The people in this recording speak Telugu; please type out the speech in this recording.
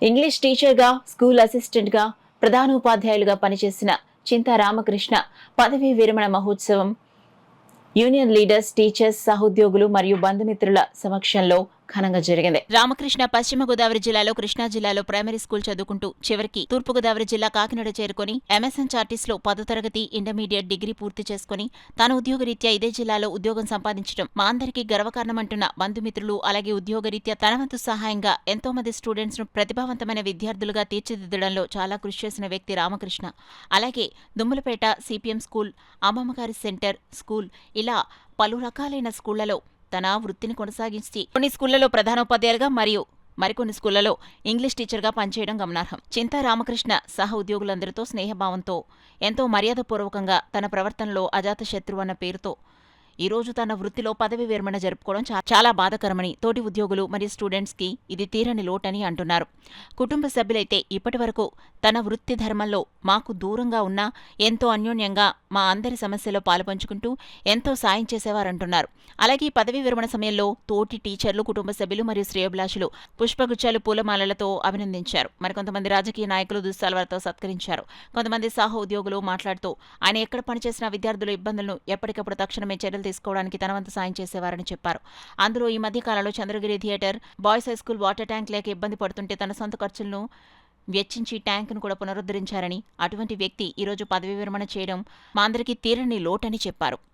ఇంగ్లీష్ టీచర్గా, స్కూల్ అసిస్టెంట్గా, ప్రధానోపాధ్యాయులుగా పనిచేసిన చింతా రామకృష్ణ పదవీ విరమణ మహోత్సవం యూనియన్ లీడర్స్, టీచర్స్, సహోద్యోగులు మరియు బంధుమిత్రుల సమక్షంలో ఘనంగా జరిగింది. రామకృష్ణ పశ్చిమ గోదావరి జిల్లాలో కృష్ణా జిల్లాలో ప్రైమరీ స్కూల్ చదువుకుంటూ చివరికి తూర్పు గోదావరి జిల్లా కాకినాడ చేరుకుని ఎంఎస్ఎన్ చార్టీస్లో 10వ తరగతి, ఇంటర్మీడియట్, డిగ్రీ పూర్తి చేసుకుని తన ఉద్యోగరీత్యా ఇదే జిల్లాలో ఉద్యోగం సంపాదించడం మా అందరికీ గర్వకారణమంటున్న బంధుమిత్రులు, అలాగే ఉద్యోగరీత్యా తన వంతు సహాయంగా ఎంతో మంది స్టూడెంట్స్ ను ప్రతిభావంతమైన విద్యార్థులుగా తీర్చిదిద్దడంలో చాలా కృషి చేసిన వ్యక్తి రామకృష్ణ. అలాగే దుమ్ములపేట సిపిఎం స్కూల్, అమ్మమ్మగారి సెంటర్ స్కూల్ ఇలా పలు రకాలైన స్కూళ్లలో తన వృత్తిని కొనసాగించి కొన్ని స్కూళ్లలో ప్రధానోపాధ్యాయులుగా మరియు మరికొన్ని స్కూళ్లలో ఇంగ్లీష్ టీచర్గా పనిచేయడం గమనార్హం. చింతా రామకృష్ణ సహ ఉద్యోగులందరితో స్నేహభావంతో, ఎంతో మర్యాదపూర్వకంగా, తన ప్రవర్తనలో అజాతశత్రువు అన్న పేరుతో ఈరోజు తన వృత్తిలో పదవి విరమణ జరుపుకోవడం చాలా బాధాకరమని తోటి ఉద్యోగులు మరియు స్టూడెంట్స్కి ఇది తీరని లోటని అంటున్నారు. కుటుంబ సభ్యులైతే ఇప్పటివరకు తన వృత్తి ధర్మంలో మాకు దూరంగా ఉన్నా ఎంతో అన్యోన్యంగా మా అందరి సమస్యలో పాలుపంచుకుంటూ ఎంతో సాయం చేసేవారంటున్నారు. అలాగే పదవీ విరమణ సమయంలో తోటి టీచర్లు, కుటుంబ సభ్యులు మరియు శ్రేయోభిలాషులు పుష్పగుచ్చాలు, పూలమాలలతో అభినందించారు. మరికొంతమంది రాజకీయ నాయకులు దుస్సాలవారితో సత్కరించారు. కొంతమంది సహ ఉద్యోగులు మాట్లాడుతూ ఆయన ఎక్కడ పనిచేసిన విద్యార్థుల ఇబ్బందులను ఎప్పటికప్పుడు తక్షణమే చర్యలు తీసుకోవడానికి తన వంతు సాయం చేసేవారని చెప్పారు. అందులో ఈ మధ్యకాలంలో Chandragiri theatre, boys high school water tank లేక ఇబ్బంది పడుతుంటే తన సొంత ఖర్చులను వెచ్చించి ట్యాంకును కూడా పునరుద్ధరించారని, అటువంటి వ్యక్తి ఈరోజు పదవీ విరమణ చేయడం మా అందరికీ తీరని లోటని చెప్పారు.